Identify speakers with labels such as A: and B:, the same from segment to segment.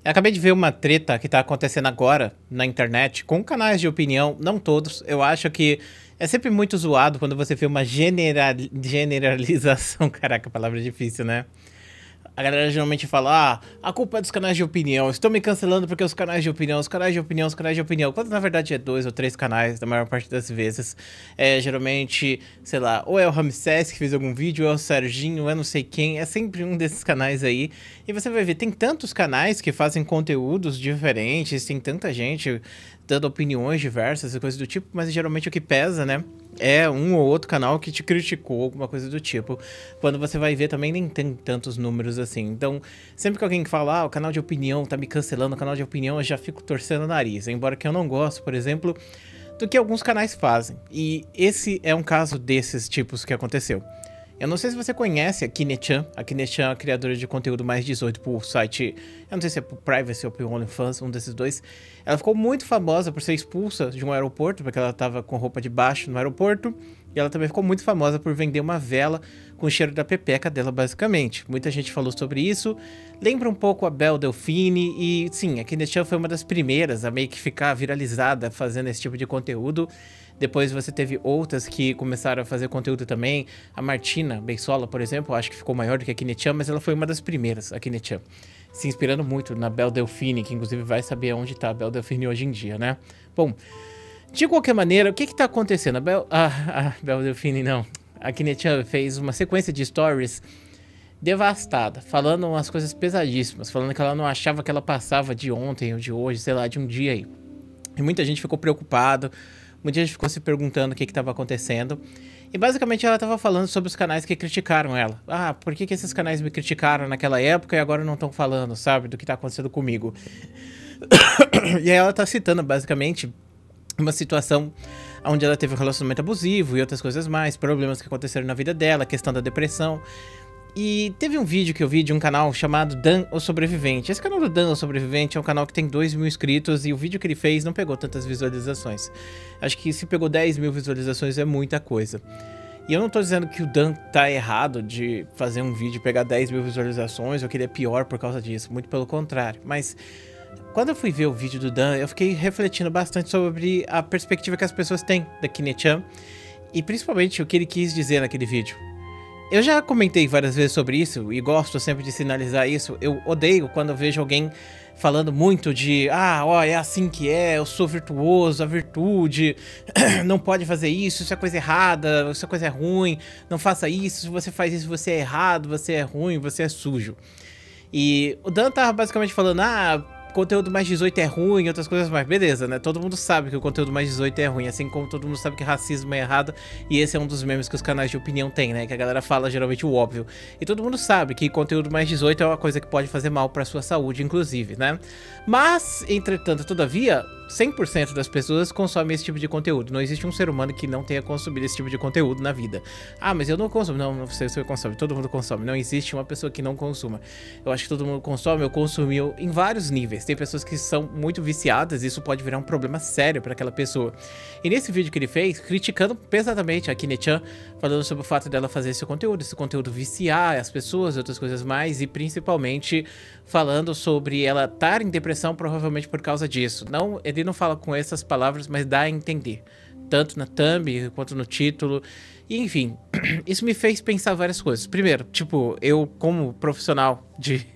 A: Eu acabei de ver uma treta que tá acontecendo agora na internet com canais de opinião, não todos. Eu acho que é sempre muito zoado quando você vê uma generalização. Caraca, palavra difícil, né? A galera geralmente fala, a culpa é dos canais de opinião, estão me cancelando porque os canais de opinião, os canais de opinião, os canais de opinião, quando na verdade é 2 ou 3 canais, na maior parte das vezes. É geralmente, sei lá, ou é o Ramsés que fez algum vídeo, ou é o Serginho, ou é não sei quem, é sempre um desses canais aí. E você vai ver, tem tantos canais que fazem conteúdos diferentes, tem tanta gente dando opiniões diversas e coisas do tipo, mas geralmente o que pesa, né? É um ou outro canal que te criticou, alguma coisa do tipo. Quando você vai ver também nem tem tantos números assim. Então, sempre que alguém fala, o canal de opinião tá me cancelando, o canal de opinião, eu já fico torcendo o nariz. Embora que eu não gosto, por exemplo, do que alguns canais fazem. E esse é um caso desses tipos que aconteceu. Eu não sei se você conhece a Kine-chan. A Kine-chan é a criadora de conteúdo mais 18 pro site, eu não sei se é pro Privacy ou pro OnlyFans, um desses dois. Ela ficou muito famosa por ser expulsa de um aeroporto, porque ela tava com roupa de baixo no aeroporto. E ela também ficou muito famosa por vender uma vela com o cheiro da pepeca dela, basicamente. Muita gente falou sobre isso. Lembra um pouco a Belle Delphine. E sim, a Kine-chan foi uma das primeiras a meio que ficar viralizada fazendo esse tipo de conteúdo. Depois você teve outras que começaram a fazer conteúdo também. A Martina Beisola, por exemplo, acho que ficou maior do que a Kine-chan, mas ela foi uma das primeiras, a Kine-chan. Se inspirando muito na Belle Delphine, que inclusive vai saber onde tá a Belle Delphine hoje em dia, né? Bom, de qualquer maneira, o que tá acontecendo? A Belle Delphine não. A Kine-chan fez uma sequência de stories devastada, falando umas coisas pesadíssimas, falando que ela não achava que ela passava de ontem ou de hoje, sei lá, de um dia aí. E muita gente ficou preocupado. Muita gente ficou se perguntando o que estava acontecendo. E basicamente ela estava falando sobre os canais que criticaram ela. Por que esses canais me criticaram naquela época e agora não estão falando, sabe, do que está acontecendo comigo? E aí ela está citando basicamente uma situação onde ela teve um relacionamento abusivo e outras coisas mais, problemas que aconteceram na vida dela, a questão da depressão. E teve um vídeo que eu vi de um canal chamado Dan o Sobrevivente. Esse canal do Dan o Sobrevivente é um canal que tem 2.000 inscritos e o vídeo que ele fez não pegou tantas visualizações. Acho que se pegou 10.000 visualizações é muita coisa. E eu não tô dizendo que o Dan tá errado de fazer um vídeo e pegar 10.000 visualizações ou que ele é pior por causa disso, muito pelo contrário. Mas quando eu fui ver o vídeo do Dan, eu fiquei refletindo bastante sobre a perspectiva que as pessoas têm da Kine-chan e principalmente o que ele quis dizer naquele vídeo. Eu já comentei várias vezes sobre isso e gosto sempre de sinalizar isso. Eu odeio quando eu vejo alguém falando muito de é assim que é, eu sou virtuoso, a virtude, não pode fazer isso é coisa errada, isso é coisa ruim, não faça isso, se você faz isso você é errado, você é ruim, você é sujo. E o Dan tava basicamente falando, conteúdo mais 18 é ruim e outras coisas mais. Beleza, né? Todo mundo sabe que o conteúdo mais 18 é ruim, assim como todo mundo sabe que racismo é errado. E esse é um dos memes que os canais de opinião têm, né? Que a galera fala geralmente o óbvio. E todo mundo sabe que conteúdo mais 18 é uma coisa que pode fazer mal pra sua saúde, inclusive, né? Mas, entretanto, todavia, 100% das pessoas consomem esse tipo de conteúdo. Não existe um ser humano que não tenha consumido esse tipo de conteúdo na vida. Mas eu não consumo. Não, você consome. Todo mundo consome. Não existe uma pessoa que não consuma. Eu acho que todo mundo consome. Eu consumi em vários níveis. Tem pessoas que são muito viciadas e isso pode virar um problema sério para aquela pessoa. E nesse vídeo que ele fez, criticando pesadamente a Kine-chan, falando sobre o fato dela fazer esse conteúdo viciar as pessoas e outras coisas mais, e principalmente falando sobre ela estar em depressão provavelmente por causa disso. Não, ele não fala com essas palavras, mas dá a entender. Tanto na thumb quanto no título. E enfim, isso me fez pensar várias coisas. Primeiro, tipo, eu como profissional de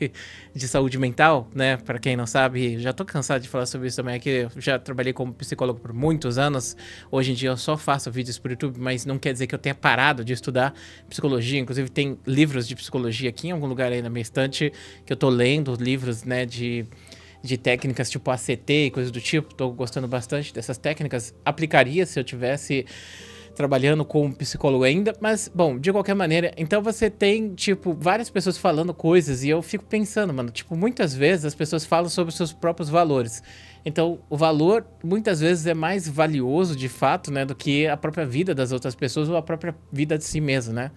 A: saúde mental, né, pra quem não sabe, já tô cansado de falar sobre isso também aqui, eu já trabalhei como psicólogo por muitos anos, hoje em dia eu só faço vídeos por YouTube, mas não quer dizer que eu tenha parado de estudar psicologia, inclusive tem livros de psicologia aqui em algum lugar aí na minha estante, que eu tô lendo, livros, né, de técnicas tipo ACT e coisas do tipo, tô gostando bastante dessas técnicas, aplicaria se eu tivesse trabalhando como psicólogo ainda, mas, bom, de qualquer maneira, então você tem, tipo, várias pessoas falando coisas e eu fico pensando, mano, tipo, muitas vezes as pessoas falam sobre os seus próprios valores, então o valor muitas vezes é mais valioso, de fato, né, do que a própria vida das outras pessoas ou a própria vida de si mesmo, né?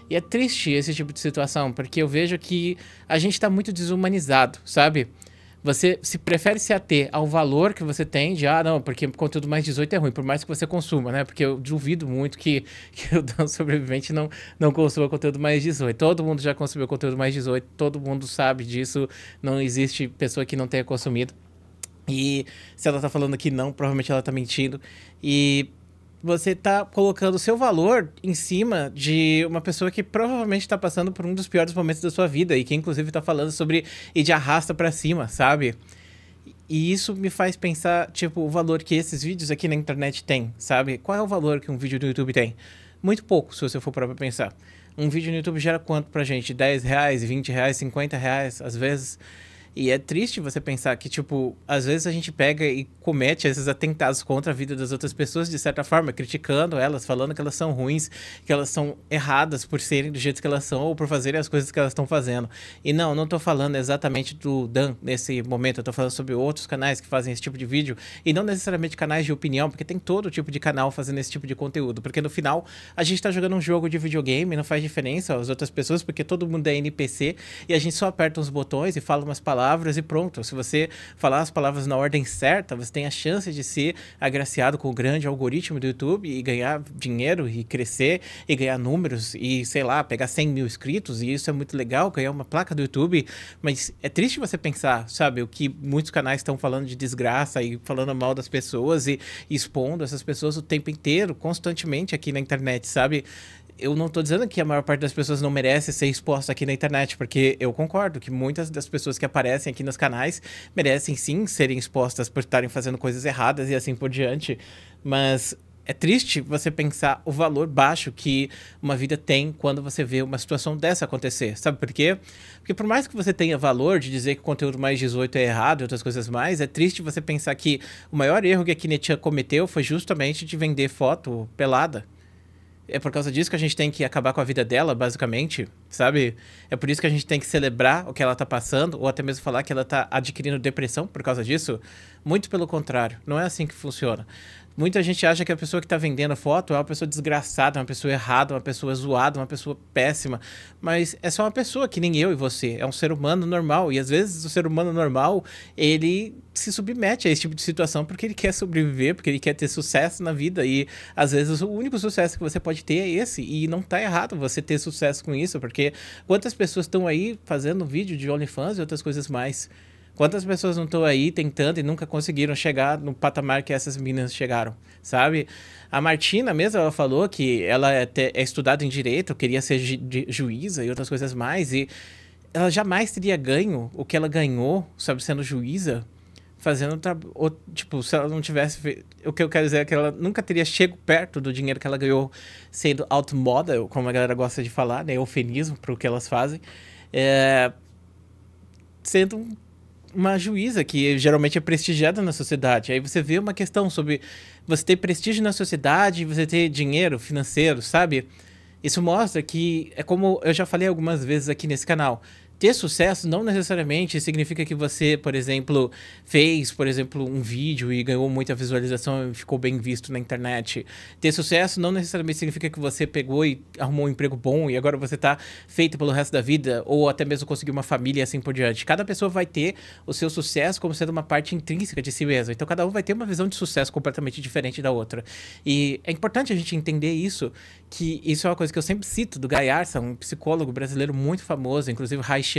A: E é triste esse tipo de situação, porque eu vejo que a gente tá muito desumanizado, sabe? Você se prefere se ater ao valor que você tem de, não, porque conteúdo mais 18 é ruim, por mais que você consuma, né? Porque eu duvido muito que o Dan Sobrevivente não consuma conteúdo mais 18. Todo mundo já consumiu conteúdo mais 18, todo mundo sabe disso, não existe pessoa que não tenha consumido. E se ela tá falando que não, provavelmente ela tá mentindo. E você tá colocando o seu valor em cima de uma pessoa que provavelmente tá passando por um dos piores momentos da sua vida e que inclusive tá falando sobre ir de arrasta pra cima, sabe? E isso me faz pensar, tipo, o valor que esses vídeos aqui na internet têm, sabe? Qual é o valor que um vídeo do YouTube tem? Muito pouco, se você for parar pra pensar. Um vídeo no YouTube gera quanto pra gente? 10 reais, 20 reais, 50 reais, às vezes. E é triste você pensar que, tipo, às vezes a gente pega e comete esses atentados contra a vida das outras pessoas, de certa forma, criticando elas, falando que elas são ruins, que elas são erradas por serem do jeito que elas são ou por fazerem as coisas que elas estão fazendo. E não tô falando exatamente do Dan nesse momento, eu tô falando sobre outros canais que fazem esse tipo de vídeo, e não necessariamente canais de opinião, porque tem todo tipo de canal fazendo esse tipo de conteúdo, porque no final a gente tá jogando um jogo de videogame, não faz diferença às outras pessoas, porque todo mundo é NPC, e a gente só aperta uns botões e fala umas palavras e pronto. Se você falar as palavras na ordem certa, você tem a chance de ser agraciado com o grande algoritmo do YouTube e ganhar dinheiro e crescer e ganhar números e, sei lá, pegar 100 mil inscritos, e isso é muito legal, ganhar uma placa do YouTube, mas é triste você pensar, sabe, o que muitos canais estão falando de desgraça e falando mal das pessoas e expondo essas pessoas o tempo inteiro, constantemente aqui na internet, sabe? Eu não tô dizendo que a maior parte das pessoas não merece ser exposta aqui na internet, porque eu concordo que muitas das pessoas que aparecem aqui nos canais merecem sim serem expostas por estarem fazendo coisas erradas e assim por diante, mas é triste você pensar o valor baixo que uma vida tem quando você vê uma situação dessa acontecer. Sabe por quê? Porque por mais que você tenha valor de dizer que o conteúdo mais 18 é errado e outras coisas mais, é triste você pensar que o maior erro que a Kinetia cometeu foi justamente de vender foto pelada. É por causa disso que a gente tem que acabar com a vida dela, basicamente, sabe? É por isso que a gente tem que celebrar o que ela tá passando, ou até mesmo falar que ela tá adquirindo depressão por causa disso. Muito pelo contrário, não é assim que funciona. Muita gente acha que a pessoa que tá vendendo foto é uma pessoa desgraçada, uma pessoa errada, uma pessoa zoada, uma pessoa péssima. Mas é só uma pessoa que nem eu e você. É um ser humano normal. E às vezes o ser humano normal, ele se submete a esse tipo de situação porque ele quer sobreviver, porque ele quer ter sucesso na vida. E às vezes o único sucesso que você pode ter é esse. E não tá errado você ter sucesso com isso, porque quantas pessoas estão aí fazendo vídeo de OnlyFans e outras coisas mais? Quantas pessoas não estão aí tentando e nunca conseguiram chegar no patamar que essas meninas chegaram, sabe? A Martina mesmo, ela falou que ela é estudada em Direito, queria ser juíza e outras coisas mais, e ela jamais teria ganho o que ela ganhou, sabe, sendo juíza, fazendo, tipo, se ela não tivesse... O que eu quero dizer é que ela nunca teria chego perto do dinheiro que ela ganhou sendo automodel, como a galera gosta de falar, né? Eufemismo para o que elas fazem. Sendo uma juíza que geralmente é prestigiada na sociedade. Aí você vê uma questão sobre você ter prestígio na sociedade e você ter dinheiro financeiro, sabe? Isso mostra que, é como eu já falei algumas vezes aqui nesse canal, ter sucesso não necessariamente significa que você, por exemplo, fez, por exemplo, um vídeo e ganhou muita visualização e ficou bem visto na internet. Ter sucesso não necessariamente significa que você pegou e arrumou um emprego bom e agora você tá feito pelo resto da vida, ou até mesmo conseguiu uma família e assim por diante. Cada pessoa vai ter o seu sucesso como sendo uma parte intrínseca de si mesma. Então cada um vai ter uma visão de sucesso completamente diferente da outra. E é importante a gente entender isso, que isso é uma coisa que eu sempre cito do Guy Arce, um psicólogo brasileiro muito famoso, inclusive haitiano,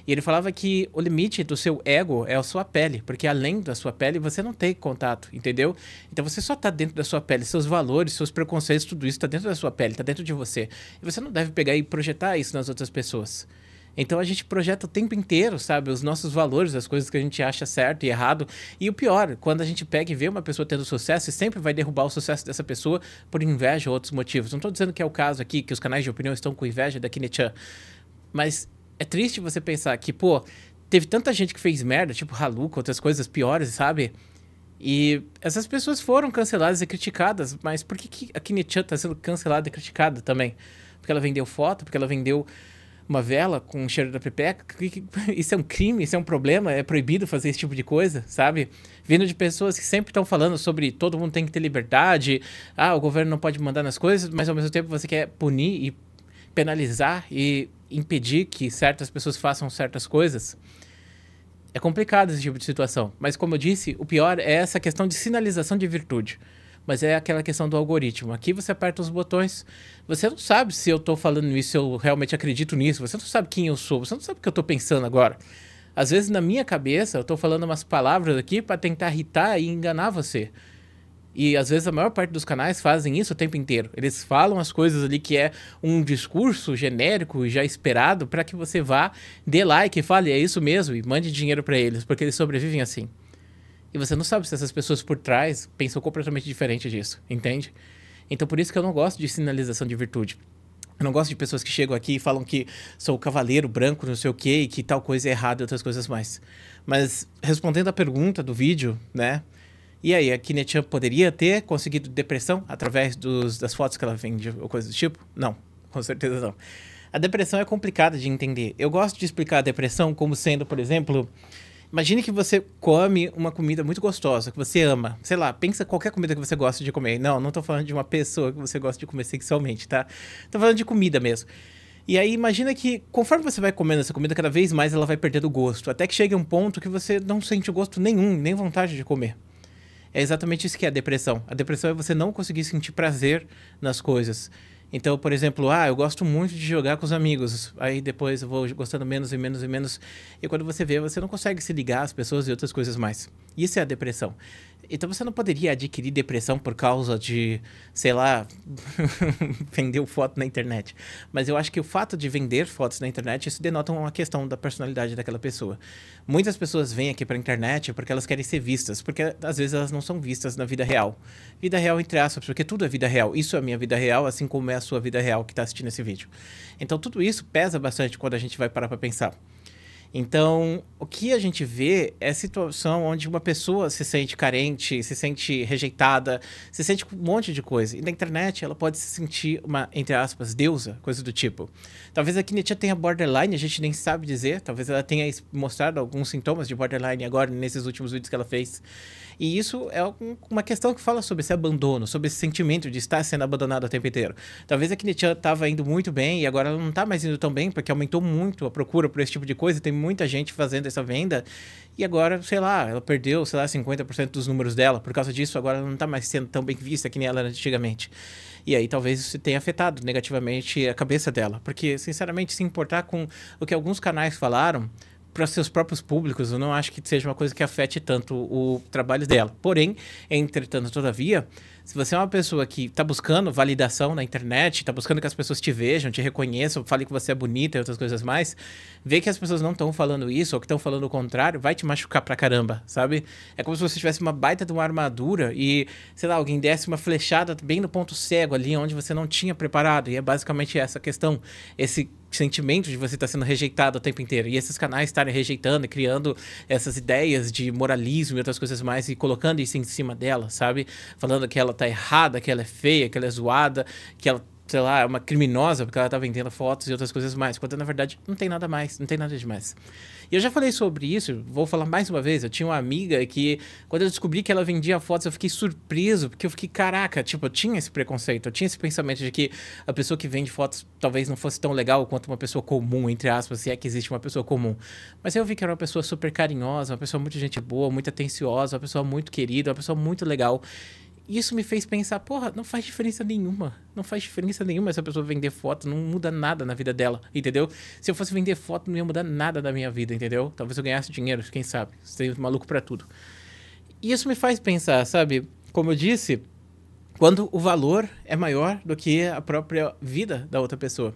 A: e ele falava que o limite do seu ego é a sua pele, porque além da sua pele você não tem contato, entendeu? Então você só tá dentro da sua pele, seus valores, seus preconceitos, tudo isso tá dentro da sua pele, tá dentro de você. E você não deve pegar e projetar isso nas outras pessoas. Então a gente projeta o tempo inteiro, sabe? Os nossos valores, as coisas que a gente acha certo e errado. E o pior, quando a gente pega e vê uma pessoa tendo sucesso, e sempre vai derrubar o sucesso dessa pessoa por inveja ou outros motivos. Não tô dizendo que é o caso aqui, que os canais de opinião estão com inveja da Kinetia. Mas é triste você pensar que, pô, teve tanta gente que fez merda, tipo Haluca, outras coisas piores, sabe? E essas pessoas foram canceladas e criticadas, mas por que a Kinetia tá sendo cancelada e criticada também? Porque ela vendeu foto, porque ela vendeu uma vela com o cheiro da pepeca? Isso é um crime, isso é um problema, é proibido fazer esse tipo de coisa, sabe? Vindo de pessoas que sempre estão falando sobre todo mundo tem que ter liberdade, o governo não pode mandar nas coisas, mas ao mesmo tempo você quer punir e penalizar e impedir que certas pessoas façam certas coisas. É complicado esse tipo de situação. Mas, como eu disse, o pior é essa questão de sinalização de virtude. Mas é aquela questão do algoritmo. Aqui você aperta os botões, você não sabe se eu tô falando isso, se eu realmente acredito nisso, você não sabe quem eu sou, você não sabe o que eu tô pensando agora. Às vezes, na minha cabeça, eu tô falando umas palavras aqui para tentar irritar e enganar você. E às vezes a maior parte dos canais fazem isso o tempo inteiro. Eles falam as coisas ali que é um discurso genérico e já esperado para que você vá, dê like e fale, é isso mesmo, e mande dinheiro para eles, porque eles sobrevivem assim. E você não sabe se essas pessoas por trás pensam completamente diferente disso, entende? Então por isso que eu não gosto de sinalização de virtude. Eu não gosto de pessoas que chegam aqui e falam que sou o cavaleiro branco, não sei o quê, e que tal coisa é errada e outras coisas mais. Mas respondendo a pergunta do vídeo, né? E aí, a Kinet-chan poderia ter conseguido depressão através das fotos que ela vende ou coisa do tipo? Não, com certeza não. A depressão é complicada de entender. Eu gosto de explicar a depressão como sendo, por exemplo, imagine que você come uma comida muito gostosa, que você ama. Sei lá, pensa qualquer comida que você gosta de comer. Não, não tô falando de uma pessoa que você gosta de comer sexualmente, tá? Tô falando de comida mesmo. E aí, imagina que conforme você vai comendo essa comida, cada vez mais ela vai perdendo o gosto. Até que chegue um ponto que você não sente gosto nenhum, nem vontade de comer. É exatamente isso que é a depressão. A depressão é você não conseguir sentir prazer nas coisas. Então, por exemplo, eu gosto muito de jogar com os amigos. Aí depois eu vou gostando menos e menos e menos. E quando você vê, você não consegue se ligar às pessoas e outras coisas mais. Isso é a depressão. Então você não poderia adquirir depressão por causa de, sei lá, vender foto na internet. Mas eu acho que o fato de vender fotos na internet, isso denota uma questão da personalidade daquela pessoa. Muitas pessoas vêm aqui para a internet porque elas querem ser vistas, porque às vezes elas não são vistas na vida real. Vida real entre aspas, porque tudo é vida real. Isso é a minha vida real, assim como é a sua vida real que está assistindo esse vídeo. Então tudo isso pesa bastante quando a gente vai parar para pensar. Então, o que a gente vê é a situação onde uma pessoa se sente carente, se sente rejeitada, se sente com um monte de coisa. E na internet ela pode se sentir uma, entre aspas, deusa, coisa do tipo. Talvez a Kinet-chan tenha borderline, a gente nem sabe dizer. Talvez ela tenha mostrado alguns sintomas de borderline agora, nesses últimos vídeos que ela fez. E isso é uma questão que fala sobre esse abandono, sobre esse sentimento de estar sendo abandonado o tempo inteiro. Talvez a Kinet-chan estava indo muito bem e agora ela não está mais indo tão bem, porque aumentou muito a procura por esse tipo de coisa, tem muita gente fazendo essa venda, e agora, sei lá, ela perdeu, sei lá, 50% dos números dela. Por causa disso, agora ela não está mais sendo tão bem vista que nem ela era antigamente. E aí talvez isso tenha afetado negativamente a cabeça dela. Porque, sinceramente, se importar com o que alguns canais falaram para seus próprios públicos, eu não acho que seja uma coisa que afete tanto o trabalho dela. Porém, entretanto, todavia, se você é uma pessoa que está buscando validação na internet, está buscando que as pessoas te vejam, te reconheçam, falem que você é bonita e outras coisas mais, vê que as pessoas não estão falando isso ou que estão falando o contrário, vai te machucar pra caramba, sabe? É como se você tivesse uma baita de uma armadura e, sei lá, alguém desse uma flechada bem no ponto cego ali, onde você não tinha preparado. E é basicamente essa questão, esse sentimento de você estar sendo rejeitado o tempo inteiro. E esses canais estarem rejeitando e criando essas ideias de moralismo e outras coisas mais e colocando isso em cima dela, sabe? Falando que ela tá errada, que ela é feia, que ela é zoada, que ela, sei lá, é uma criminosa porque ela tá vendendo fotos e outras coisas mais. Quando na verdade não tem nada mais, não tem nada demais. E eu já falei sobre isso, vou falar mais uma vez. Eu tinha uma amiga que, quando eu descobri que ela vendia fotos, eu fiquei surpreso, porque eu fiquei, caraca, tipo, eu tinha esse preconceito, eu tinha esse pensamento de que a pessoa que vende fotos talvez não fosse tão legal quanto uma pessoa comum, entre aspas, se é que existe uma pessoa comum. Mas aí eu vi que era uma pessoa super carinhosa, uma pessoa muito gente boa, muito atenciosa, uma pessoa muito querida, uma pessoa muito legal. E isso me fez pensar, porra, não faz diferença nenhuma. Não faz diferença nenhuma essa pessoa vender foto, não muda nada na vida dela, entendeu? Se eu fosse vender foto, não ia mudar nada na minha vida, entendeu? Talvez eu ganhasse dinheiro, quem sabe? Seria maluco pra tudo. E isso me faz pensar, sabe? Como eu disse, quando o valor é maior do que a própria vida da outra pessoa.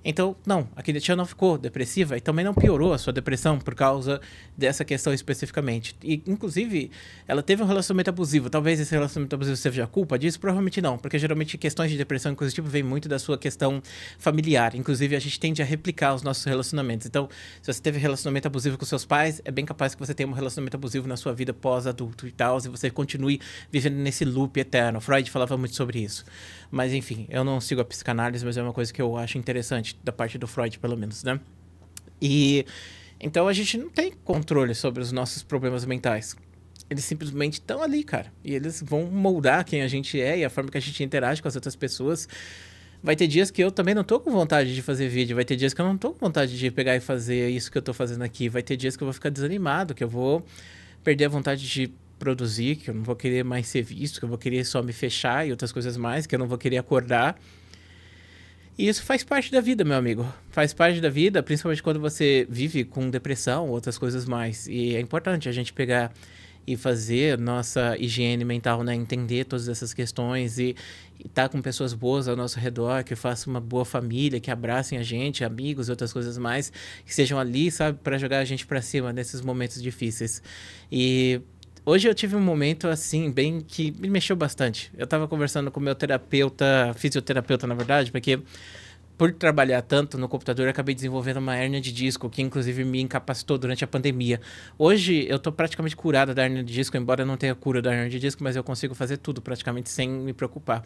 A: Então, não, a Kinet-chan não ficou depressiva e também não piorou a sua depressão por causa dessa questão especificamente. E, inclusive, ela teve um relacionamento abusivo. Talvez esse relacionamento abusivo seja a culpa disso? Provavelmente não, porque geralmente questões de depressão e coisa do tipo vem muito da sua questão familiar. Inclusive, a gente tende a replicar os nossos relacionamentos. Então, se você teve relacionamento abusivo com seus pais, é bem capaz que você tenha um relacionamento abusivo na sua vida pós-adulto e tal, e você continue vivendo nesse loop eterno. Freud falava muito sobre isso. Mas, enfim, eu não sigo a psicanálise, mas é uma coisa que eu acho interessante, da parte do Freud, pelo menos, né? E então a gente não tem controle sobre os nossos problemas mentais. Eles simplesmente estão ali, cara. E eles vão moldar quem a gente é e a forma que a gente interage com as outras pessoas vai ter dias que eu também não tô com vontade de fazer vídeo, vai ter dias que eu não tô com vontade de pegar e fazer isso que eu tô fazendo aqui, vai ter dias que eu vou ficar desanimado, que eu vou perder a vontade de produzir, que eu não vou querer mais ser visto, que eu vou querer só me fechar e outras coisas mais, que eu não vou querer acordar. E isso faz parte da vida, meu amigo. Faz parte da vida, principalmente quando você vive com depressão, outras coisas mais. E é importante a gente pegar e fazer nossa higiene mental, né? Entender todas essas questões e estar com pessoas boas ao nosso redor, que façam uma boa família, que abracem a gente, amigos, outras coisas mais, que estejam ali, sabe, para jogar a gente para cima nesses momentos difíceis. E hoje eu tive um momento, assim, bem que me mexeu bastante. Eu tava conversando com o meu terapeuta, fisioterapeuta, na verdade, porque por trabalhar tanto no computador, eu acabei desenvolvendo uma hérnia de disco, que inclusive me incapacitou durante a pandemia. Hoje eu tô praticamente curado da hérnia de disco, embora eu não tenha cura da hérnia de disco, mas eu consigo fazer tudo praticamente sem me preocupar.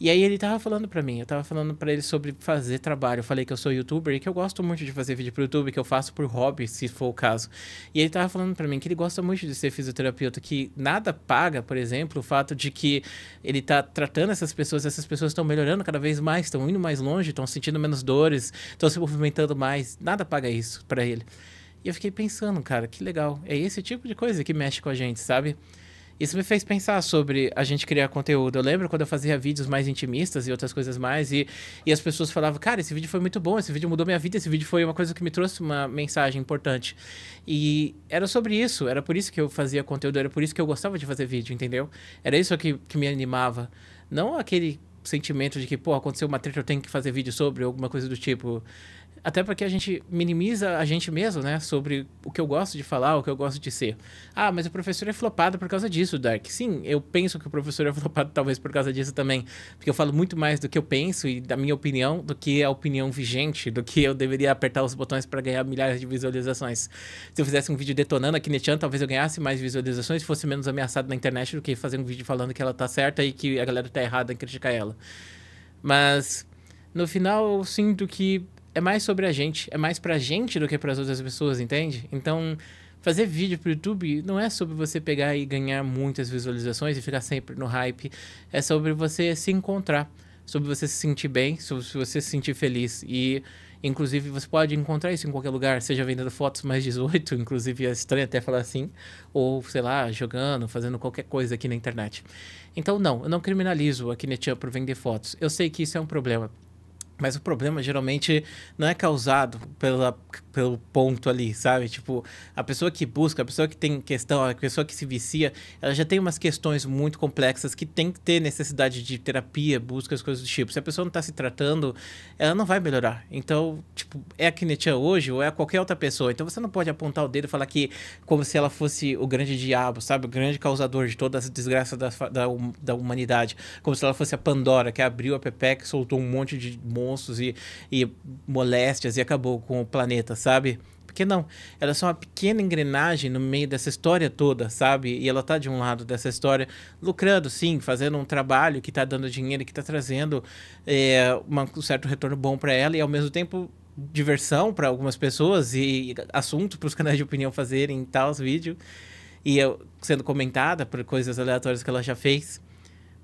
A: E aí ele tava falando pra mim, eu tava falando pra ele sobre fazer trabalho. Eu falei que eu sou youtuber e que eu gosto muito de fazer vídeo pro YouTube, que eu faço por hobby, se for o caso. E ele tava falando pra mim que ele gosta muito de ser fisioterapeuta, que nada paga, por exemplo, o fato de que ele tá tratando essas pessoas estão melhorando cada vez mais, estão indo mais longe, estão sentindo menos dores, estão se movimentando mais. Nada paga isso pra ele. E eu fiquei pensando, cara, que legal. É esse tipo de coisa que mexe com a gente, sabe? Isso me fez pensar sobre a gente criar conteúdo. Eu lembro quando eu fazia vídeos mais intimistas e outras coisas mais, e as pessoas falavam, cara, esse vídeo foi muito bom, esse vídeo mudou minha vida, esse vídeo foi uma coisa que me trouxe uma mensagem importante. E era sobre isso, era por isso que eu fazia conteúdo, era por isso que eu gostava de fazer vídeo, entendeu? Era isso que me animava. Não aquele sentimento de que, pô, aconteceu uma treta, eu tenho que fazer vídeo sobre, alguma coisa do tipo. Até porque a gente minimiza a gente mesmo, né? Sobre o que eu gosto de falar, o que eu gosto de ser. Ah, mas o professor é flopado por causa disso, Dark. Sim, eu penso que o professor é flopado talvez por causa disso também. Porque eu falo muito mais do que eu penso e da minha opinião do que a opinião vigente, do que eu deveria apertar os botões para ganhar milhares de visualizações. Se eu fizesse um vídeo detonando a Kinechan, talvez eu ganhasse mais visualizações e fosse menos ameaçado na internet do que fazer um vídeo falando que ela tá certa e que a galera tá errada em criticar ela. Mas, no final, eu sinto que é mais sobre a gente, é mais pra gente do que pras outras pessoas, entende? Então, fazer vídeo pro YouTube não é sobre você pegar e ganhar muitas visualizações e ficar sempre no hype. É sobre você se encontrar, sobre você se sentir bem, sobre você se sentir feliz. E, inclusive, você pode encontrar isso em qualquer lugar, seja vendendo fotos mais 18, inclusive é estranho até falar assim, ou, sei lá, jogando, fazendo qualquer coisa aqui na internet. Então, não, eu não criminalizo a Kinechan por vender fotos. Eu sei que isso é um problema. Mas o problema geralmente não é causado pelo ponto ali, sabe? Tipo, a pessoa que busca, a pessoa que tem questão, a pessoa que se vicia, ela já tem umas questões muito complexas que tem que ter necessidade de terapia, busca, as coisas do tipo. Se a pessoa não tá se tratando, ela não vai melhorar. Então, tipo, é a Kinechan hoje ou é a qualquer outra pessoa. Então você não pode apontar o dedo e falar que como se ela fosse o grande diabo, sabe? O grande causador de todas as desgraças da humanidade. Como se ela fosse a Pandora, que abriu a Pepeca, soltou um monte de monstros e moléstias e acabou com o planeta, sabe? Porque não, ela é só uma pequena engrenagem no meio dessa história toda, sabe? E ela tá de um lado dessa história, lucrando, sim, fazendo um trabalho que tá dando dinheiro, que tá trazendo um certo retorno bom para ela e ao mesmo tempo diversão para algumas pessoas e assunto para os canais de opinião fazerem tal vídeo e eu sendo comentada por coisas aleatórias que ela já fez.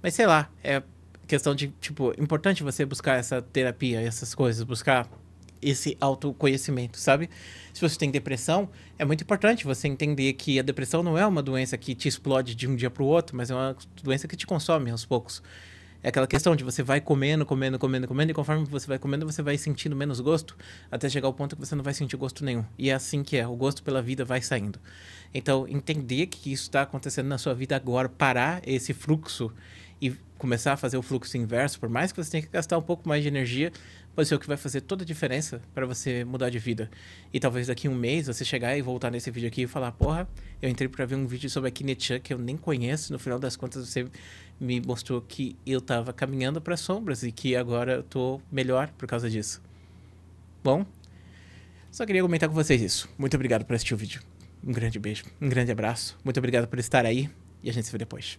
A: Mas sei lá, é questão de, tipo, importante você buscar essa terapia, essas coisas, buscar esse autoconhecimento, sabe? Se você tem depressão, é muito importante você entender que a depressão não é uma doença que te explode de um dia para o outro, mas é uma doença que te consome aos poucos. É aquela questão de você vai comendo, e conforme você vai comendo, você vai sentindo menos gosto, até chegar ao ponto que você não vai sentir gosto nenhum. E é assim que é, o gosto pela vida vai saindo. Então, entender que isso está acontecendo na sua vida agora, parar esse fluxo e começar a fazer o fluxo inverso, por mais que você tenha que gastar um pouco mais de energia, pode ser o que vai fazer toda a diferença para você mudar de vida. E talvez daqui a um mês você chegar e voltar nesse vídeo aqui e falar, porra, eu entrei para ver um vídeo sobre a Kinechan que eu nem conheço, no final das contas você me mostrou que eu tava caminhando para sombras e que agora eu tô melhor por causa disso. Bom, só queria comentar com vocês isso. Muito obrigado por assistir o vídeo. Um grande beijo, um grande abraço. Muito obrigado por estar aí e a gente se vê depois.